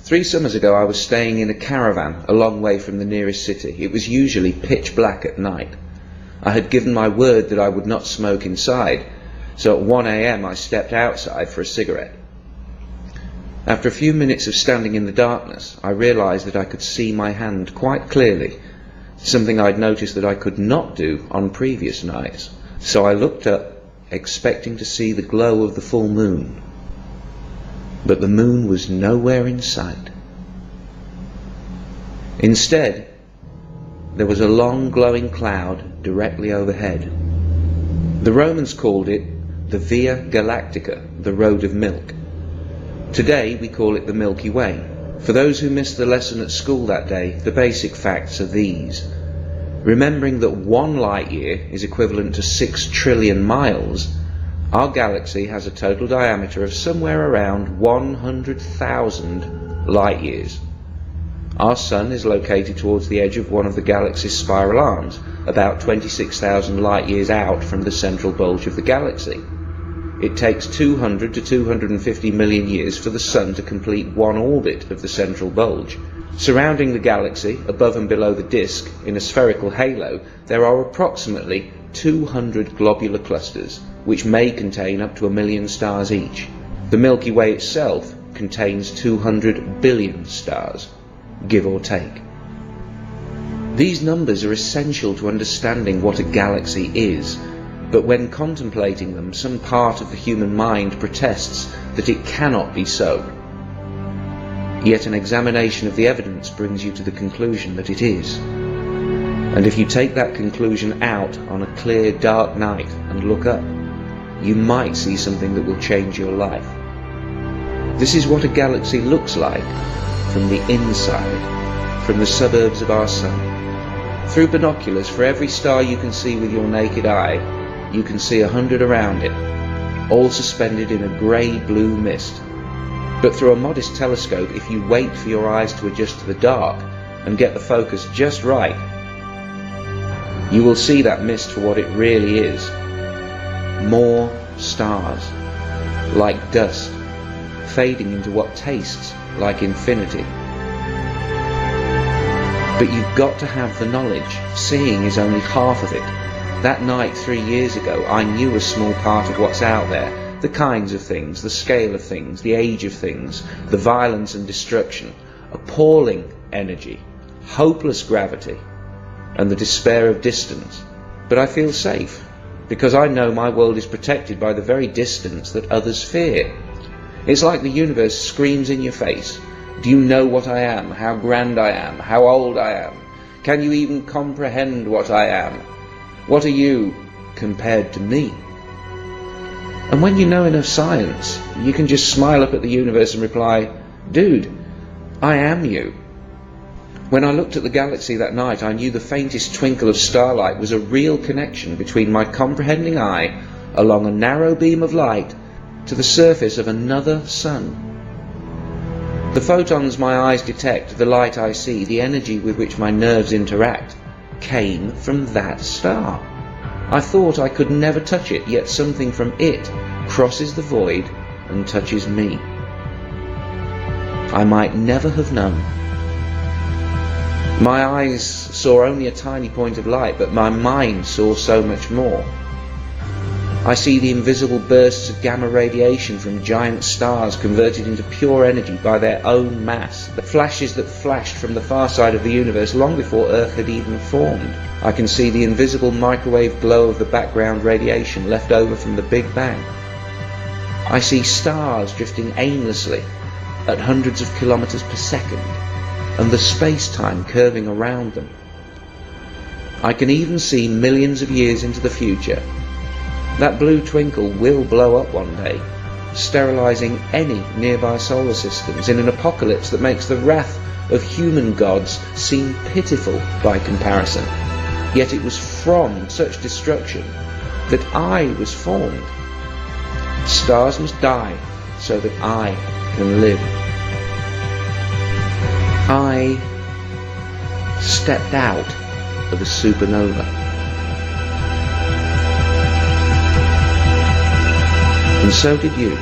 3 summers ago I was staying in a caravan a long way from the nearest city. It was usually pitch black at night. I had given my word that I would not smoke inside, so at 1 a.m. I stepped outside for a cigarette. After a few minutes of standing in the darkness, I realized that I could see my hand quite clearly, something I'd noticed that I could not do on previous nights. So I looked up, expecting to see the glow of the full moon. But the moon was nowhere in sight. Instead, there was a long glowing cloud directly overhead. The Romans called it the Via Galactica, the Road of Milk. Today we call it the Milky Way. For those who missed the lesson at school that day, the basic facts are these. Remembering that 1 light year is equivalent to 6 trillion miles, our galaxy has a total diameter of somewhere around 100,000 light years. Our Sun is located towards the edge of one of the galaxy's spiral arms, about 26,000 light years out from the central bulge of the galaxy. It takes 200 to 250 million years for the Sun to complete one orbit of the central bulge. Surrounding the galaxy, above and below the disk, in a spherical halo, there are approximately 200 globular clusters, which may contain up to 1 million stars each. The Milky Way itself contains 200 billion stars, give or take. These numbers are essential to understanding what a galaxy is, but when contemplating them, some part of the human mind protests that it cannot be so. Yet an examination of the evidence brings you to the conclusion that it is. And if you take that conclusion out on a clear, dark night and look up, you might see something that will change your life. This is what a galaxy looks like from the inside, from the suburbs of our Sun. Through binoculars, for every star you can see with your naked eye, you can see 100 around it, all suspended in a grey-blue mist. But through a modest telescope, if you wait for your eyes to adjust to the dark and get the focus just right, you will see that mist for what it really is. More stars, like dust, fading into what tastes like infinity. But you've got to have the knowledge. Seeing is only half of it. That night 3 years ago, I knew a small part of what's out there. The kinds of things, the scale of things, the age of things, the violence and destruction, appalling energy, hopeless gravity, and the despair of distance. But I feel safe, because I know my world is protected by the very distance that others fear. It's like the universe screams in your face. Do you know what I am? How grand I am? How old I am? Can you even comprehend what I am? What are you compared to me? And when you know enough science, you can just smile up at the universe and reply, dude, I am you. When I looked at the galaxy that night, I knew the faintest twinkle of starlight was a real connection between my comprehending eye along a narrow beam of light to the surface of another sun. The photons my eyes detect, the light I see, the energy with which my nerves interact, came from that star. I thought I could never touch it, yet something from it crosses the void and touches me. I might never have known. My eyes saw only a tiny point of light, but my mind saw so much more. I see the invisible bursts of gamma radiation from giant stars converted into pure energy by their own mass, the flashes that flashed from the far side of the universe long before Earth had even formed. I can see the invisible microwave glow of the background radiation left over from the Big Bang. I see stars drifting aimlessly at hundreds of kilometers per second, and the space-time curving around them. I can even see millions of years into the future. That blue twinkle will blow up one day, sterilizing any nearby solar systems in an apocalypse that makes the wrath of human gods seem pitiful by comparison. Yet it was from such destruction that I was formed. Stars must die so that I can live. I stepped out of a supernova. And so did you.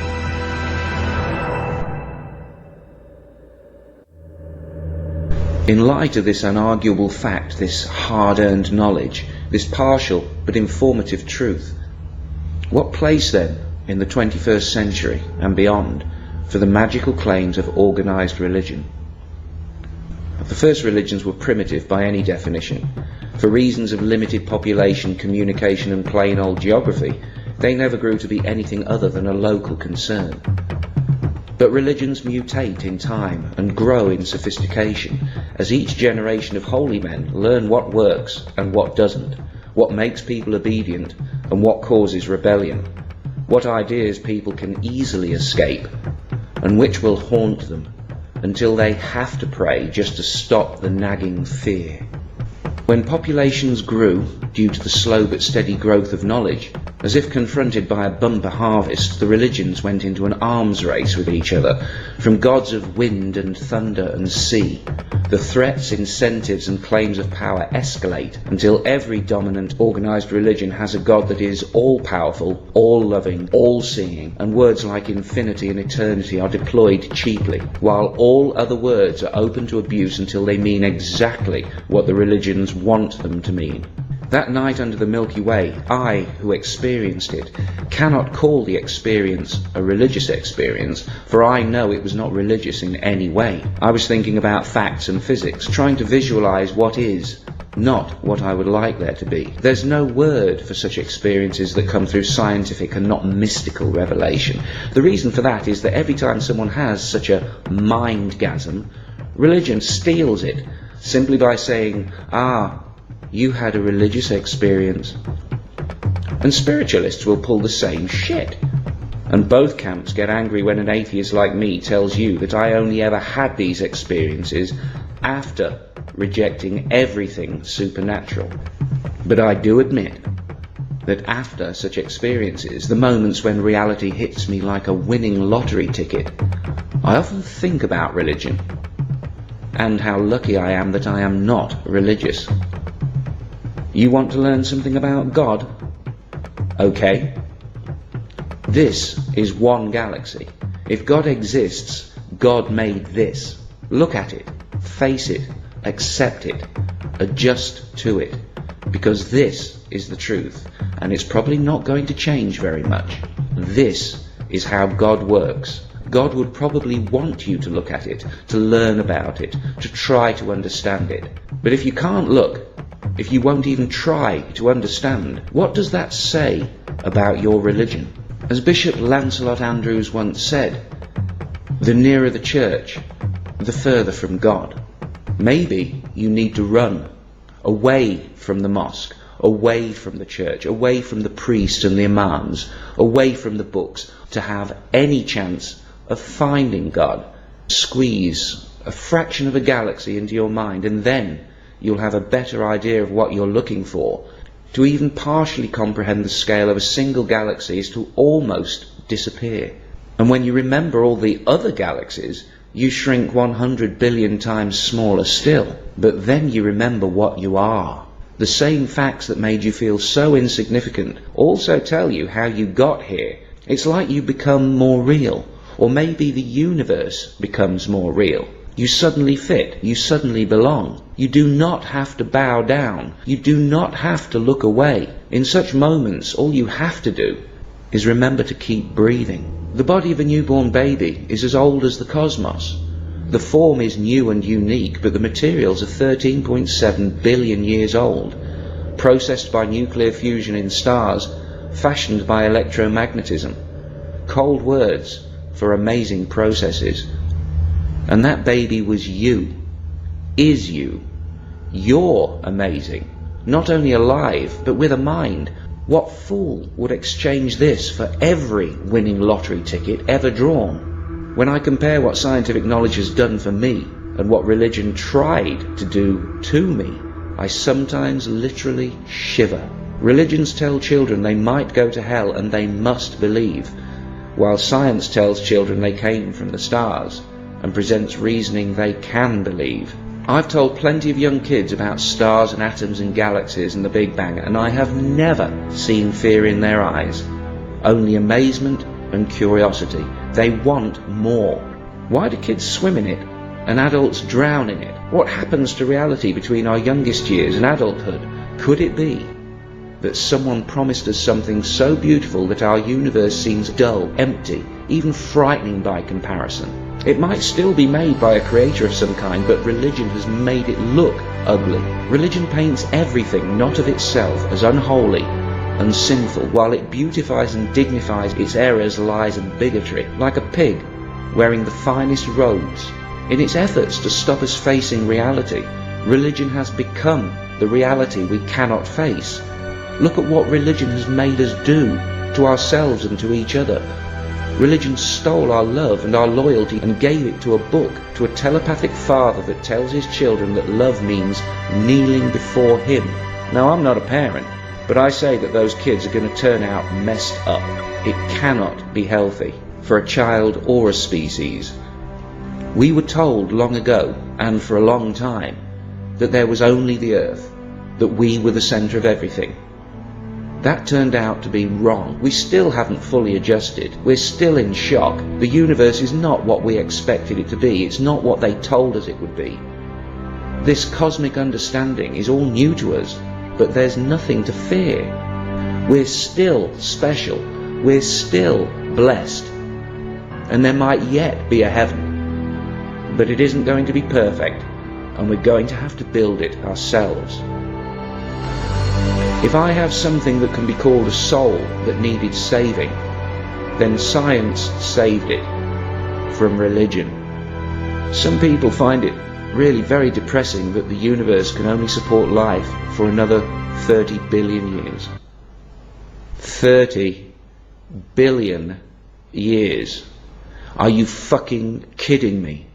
In light of this unarguable fact, this hard-earned knowledge, this partial but informative truth, what place then in the 21st century and beyond for the magical claims of organized religion? The first religions were primitive by any definition. For reasons of limited population, communication and plain old geography, they never grew to be anything other than a local concern. But religions mutate in time and grow in sophistication as each generation of holy men learn what works and what doesn't, what makes people obedient and what causes rebellion, what ideas people can easily escape and which will haunt them until they have to pray just to stop the nagging fear. When populations grew due to the slow but steady growth of knowledge, as if confronted by a bumper harvest, the religions went into an arms race with each other, from gods of wind and thunder and sea. The threats, incentives and claims of power escalate until every dominant organized religion has a god that is all-powerful, all-loving, all-seeing, and words like infinity and eternity are deployed cheaply, while all other words are open to abuse until they mean exactly what the religions want them to mean. That night under the Milky Way, I, who experienced it, cannot call the experience a religious experience, for I know it was not religious in any way. I was thinking about facts and physics, trying to visualize what is, not what I would like there to be. There's no word for such experiences that come through scientific and not mystical revelation. The reason for that is that every time someone has such a mindgasm, religion steals it, simply by saying, you had a religious experience. And spiritualists will pull the same shit. And both camps get angry when an atheist like me tells you that I only ever had these experiences after rejecting everything supernatural. But I do admit that after such experiences, the moments when reality hits me like a winning lottery ticket, I often think about religion and how lucky I am that I am not religious. You want to learn something about God? Okay. This is one galaxy. If God exists, God made this. Look at it, face it, accept it, adjust to it, because this is the truth, and it's probably not going to change very much. This is how God works. God would probably want you to look at it, to learn about it, to try to understand it. But if you can't look, if you won't even try to understand, what does that say about your religion? As Bishop Lancelot Andrews once said, the nearer the church, the further from God. Maybe you need to run away from the mosque, away from the church, away from the priests and the imams, away from the books, to have any chance of finding God. Squeeze a fraction of a galaxy into your mind, and then you'll have a better idea of what you're looking for. To even partially comprehend the scale of a single galaxy is to almost disappear. And when you remember all the other galaxies, you shrink 100 billion times smaller still. But then you remember what you are. The same facts that made you feel so insignificant also tell you how you got here. It's like you become more real, or maybe the universe becomes more real. You suddenly fit, you suddenly belong. You do not have to bow down, you do not have to look away. In such moments, all you have to do is remember to keep breathing. The body of a newborn baby is as old as the cosmos. The form is new and unique, but the materials are 13.7 billion years old, processed by nuclear fusion in stars, fashioned by electromagnetism. Cold words for amazing processes. And that baby was you, is you. You're amazing, not only alive, but with a mind. What fool would exchange this for every winning lottery ticket ever drawn? When I compare what scientific knowledge has done for me and what religion tried to do to me, I sometimes literally shiver. Religions tell children they might go to hell and they must believe, while science tells children they came from the stars and presents reasoning they can believe. I've told plenty of young kids about stars and atoms and galaxies and the Big Bang, and I have never seen fear in their eyes, only amazement and curiosity. They want more. Why do kids swim in it? and adults drown in it? What happens to reality between our youngest years and adulthood? Could it be that someone promised us something so beautiful that our universe seems dull, empty, even frightening by comparison? It might still be made by a creator of some kind, but religion has made it look ugly. Religion paints everything not of itself as unholy and sinful, while it beautifies and dignifies its errors, lies and bigotry, like a pig wearing the finest robes. In its efforts to stop us facing reality, religion has become the reality we cannot face. Look at what religion has made us do to ourselves and to each other. Religion stole our love and our loyalty and gave it to a book, to a telepathic father that tells his children that love means kneeling before him. Now, I'm not a parent, but I say that those kids are going to turn out messed up. It cannot be healthy for a child or a species. We were told long ago, and for a long time, that there was only the earth, that we were the centre of everything. That turned out to be wrong. We still haven't fully adjusted. We're still in shock. The universe is not what we expected it to be. It's not what they told us it would be. This cosmic understanding is all new to us, but there's nothing to fear. We're still special. We're still blessed. And there might yet be a heaven. But it isn't going to be perfect, and we're going to have to build it ourselves. If I have something that can be called a soul that needed saving, then science saved it from religion. Some people find it really very depressing that the universe can only support life for another 30 billion years. 30 billion years. Are you fucking kidding me?